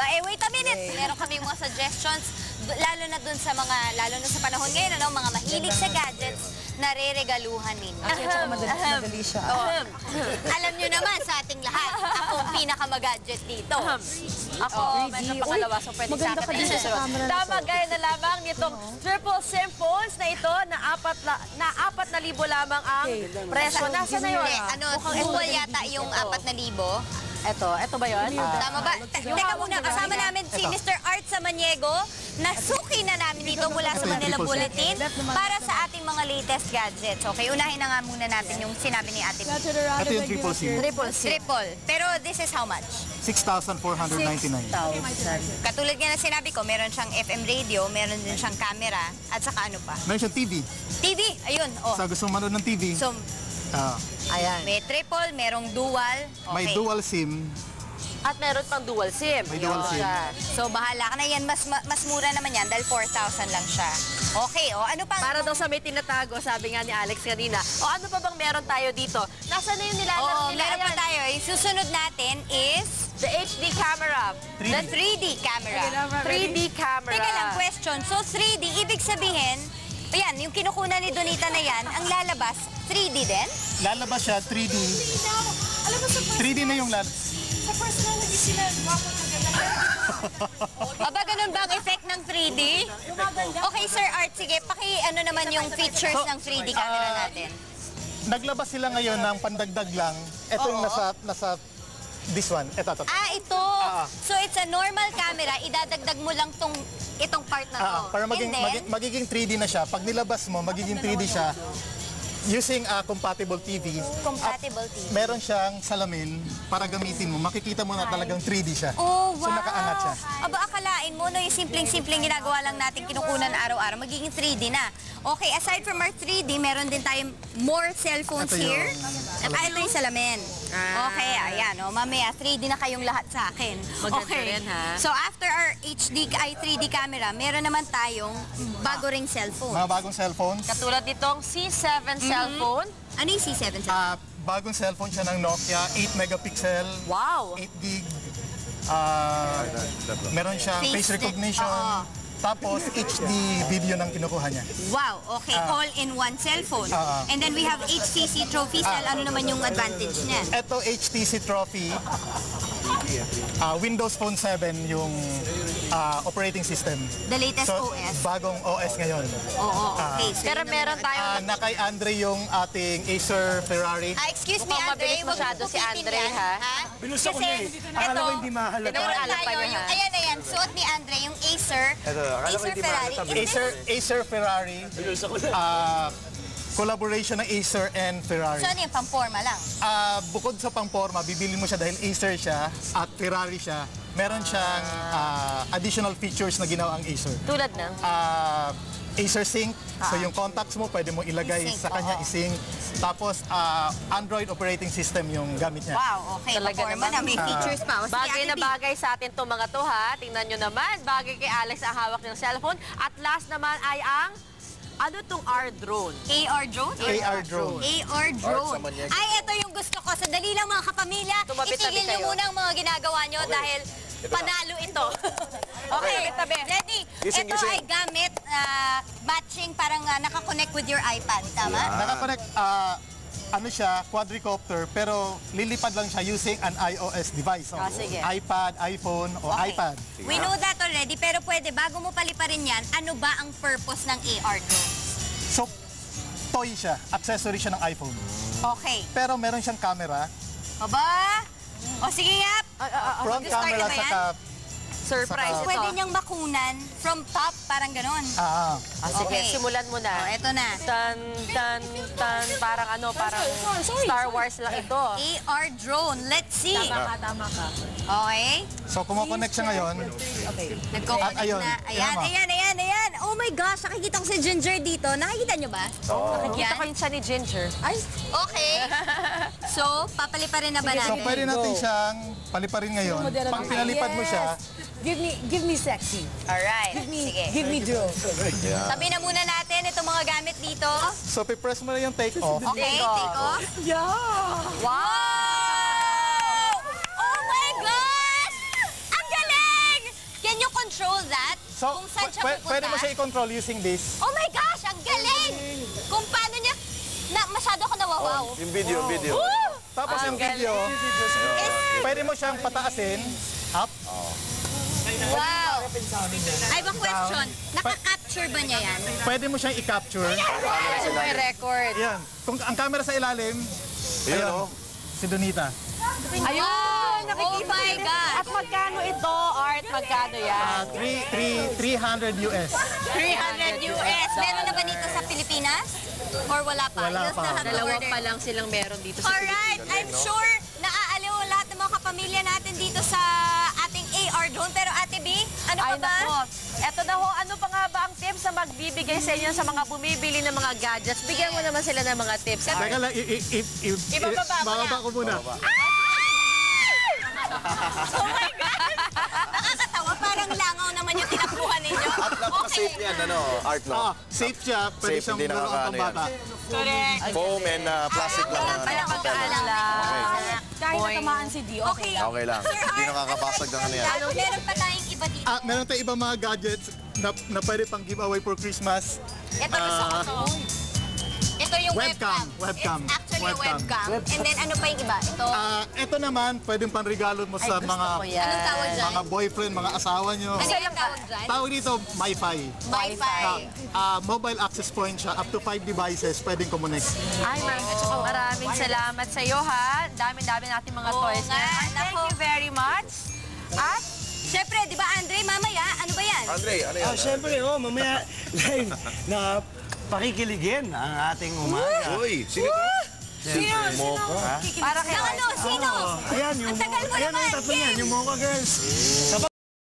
Wait a minute. Meron kami mga suggestions, lalo na dun sa panahon ngayon, ano, mga mahilig sa gadgets, nare-regaluhan ninyo. Tsaka madali siya. Alam nyo naman sa ating lahat, ako ang pinaka-gadget dito. Ako, medyo pangalawa, so pwede sa akin na susunod. Tama, gaya na lamang nitong triple SIM phones na ito na 4,000 lamang ang presyo. Nasa na yun? Equal yata yung 4,000. Ito ba yun? Tama ba? Teka muna, kasama namin si Mr. Art Samaniego. Nasuki na namin dito mula sa Manila Bulletin para sa ating mga latest gadgets. Okay, unahin na nga muna natin yung sinabi ni Ate P. Ito yung triple SIM. Triple. Pero this is how much? 6,499. Katulad nga na sinabi ko, meron siyang FM radio, meron din siyang camera, at saka ano pa? Meron siyang TV. TV, ayun. Oh. Sa gusto manood ng TV, So, Ayan. may triple, merong dual. Okay. may dual SIM. At meron pang dual SIM. May dual SIM. So, bahala ka na yan. Mas mura naman yan dahil 4,000 lang siya. Okay, ano pang... Para daw sa may tinatago, sabi nga ni Alex kanina. O ano pa bang meron tayo dito? Nasaan na yung nilalaro nila? Meron pa tayo. Yung susunod natin is... The HD camera. The 3D camera. 3D camera. Teka lang, question. So, 3D, ibig sabihin, ayan, yung kinukunan ni Donita na yan, ang lalabas, 3D din? Lalabas siya, 3D. 3D na yung Sa personality sila, wapo na Aba, ganun ba ang effect ng 3D? Okay, Sir Art, sige, ano naman yung features ng 3D camera natin? Naglabas sila ngayon ng pandagdag lang. Ito yung nasa this one. Ito. Ito. So, it's a normal camera. Idadagdag mo lang itong part na to. Para magiging 3D na siya. Pag nilabas mo, magiging 3D siya. Using compatible TV. Compatible TV. Meron siyang salamin para gamitin mo. Makikita mo na talagang 3D siya. Oh, wow. So, nakaangat siya. Aba, akalain mo, no, yung simpleng-simpleng ginagawa lang natin, kinukunan araw-araw, magiging 3D na. Okay, aside from our 3D, meron din tayong more cellphones here. Ito yung salamin. Okay, ayan, mamaya 3D na kayong lahat sa akin. Maganda rin, ha? So, after our 3D camera, meron naman tayong bago ring cellphone. Mga bagong cellphones. Katulad nitong C7 cellphone. Ano yung C7 cellphone? Bagong cellphone siya ng Nokia, 8 megapixel, Wow! 8 gig. Meron siyang face recognition. Tapos HD video ng kinukuha niya. Wow, okay. All-in-one cellphone. And then we have HTC Trophy Cell. Ano naman yung advantage niyan? Ito HTC Trophy. Windows Phone 7 yung operating system. The latest So, OS. bagong OS ngayon. Oo, okay. So, Pero yun meron naman. tayong... Na kay Andre yung ating Acer Ferrari. Excuse me, Mukhang Andre. mabilis masyado si Andre, ha? Binusa ko na eh. Akala ko hindi mahalaga. Pinawala pa niya, ha? Ayan. Suot ni Andre yung Acer. Acer Ferrari. Acer Ferrari. Collaboration ng Acer and Ferrari. So, ano yung pang-forma lang? Bukod sa pang-forma, bibili mo siya dahil Acer siya at Ferrari siya. Meron siyang additional features na ginawa ang Acer. Tulad ng? Acer Sync. So yung contacts mo, pwede mo ilagay I-sync, sa kanya, i-sync. Tapos Android operating system yung gamit niya. Wow, okay. Talaga Pang-forma na. May features pa. O, sige, Bagay na Ate B. bagay sa atin itong mga to, ha? Tingnan nyo naman. Bagay kay Alex ang hawak ng cellphone. At last naman ay ang... Ano itong R-drone? AR drone? AR drone. AR drone. Ay, ito yung gusto ko. Sandali lang mga kapamilya. Tumabi-tabi Itigil nyo kayo. muna ang mga ginagawa nyo dahil panalo ito. Okay, ready? Ito ay gamit, matching, parang nakakonect with your iPad. Tama? Nakakonect, ano siya, quadricopter, pero lilipad lang siya using an iOS device. So, sige. iPad, iPhone, o Okay. iPad. We know that already, pero pwede, bago mo paliparin yan, ano ba ang purpose ng AR drone? So, toy siya, accessory siya ng iPhone. Okay. Pero meron siyang camera, Aba? O sige nga. front Mag-start camera, na ba yan? saka... Surprise ito. Pwede niyang makunan from top, parang ganon. Sige, Okay. simulan mo na. Eto na. Tan, tan, tan. Parang ano, parang Star Wars lang ito. AR drone. Let's see. Tama ka. Okay. So, kumokonect siya ngayon. Nagko-connect Ayun. na. Ayan. Oh my gosh, nakikita ko si Ginger dito. Nakikita niyo ba? Nakikita ko yun siya ni Ginger. Ay, Okay. So, papaliparin na ba So, natin? pwede natin siyang paliparin ngayon. Pag pinalipad mo siya, give me sexy. Alright. Give me drone. Tabi na muna natin itong mga gamit dito. so pipress mo na yung take off. Okay, take off. Yeah! Wow! Oh my gosh! Ang galing! control that? So, Kung saan siya pupunta? pwede mo siya i-control using this. Oh my gosh, ang galing! Kung paano niya... masyado ako nawawaw. Yung video. Woo! Tapos yung video, pwede mo siyang pataasin, up. Wow! I have a question. Naka-capture ba niya yan? Pwede mo siyang i-capture. May record. Yan. Kung ang camera sa ilalim, Yun, ayun, oh. si Donita. Ayun, nakikita Oh my ko din. God. At magkano ito, Art? Magkano yan? 300 US. 300 US. Meron na ba dito sa Pilipinas? Or wala pa? Wala You pa. still have to Dalawa order. pa lang silang meron dito sa Alright, I'm sure naaaliw lahat ng mga kapamilya natin dito sa ating AR drone. Pero Ate B, ano pa Ay, ba? nako. Eto na ho, ano pa nga ba ang tips na magbibigay sa inyo sa mga bumibili ng mga gadgets? Bigyan mo naman sila ng mga tips. Art. Teka lang, Ibababa mo bababa na. ko muna. Oh my God! Nakakatawa, parang langaw naman yung tinakbuhan ninyo. At napaka-safe niyan, Art, no? Safe siya, pwede Safe, siyang hindi laruan nakakaano pambata. Correct. Foam and plastic lang. Walang pagkaalam. Kahit Boing. natamaan si Dio, okay lang. Okay lang. Hindi nakakabasag ng ano yan. Meron pa tayong iba dito. Meron tayong ibang mga gadgets na pwede pang giveaway for Christmas. Ito gusto ko to. Ito yung Webcam. webcam. It's actually a webcam. And then ano pa yung iba? Ito. Ito naman, pwedeng panregalo mo sa mga Anong tawag dyan? mga boyfriend, mga asawa nyo. Ano yung tawag dyan? Tawag dito, MiFi. Wi-Fi. Mobile access point siya, up to 5 devices pwedeng connect. Ay, maraming salamat sa iyo, ha? Dami-dami natin mga Oo toys nga, na. Thank nako. you very much. At Siyempre, di ba Andre, mamaya, ano ba yan? Andre, ano yan? Siyempre, mamaya live na pakikiligin ang ating umaga. Uy, sino? Sino? Mocha. para kay Ang ano, sino? Ayan, yung Ang tagal mo ayan naman, yung tatlo Kim. yan, yung Mocha Girls.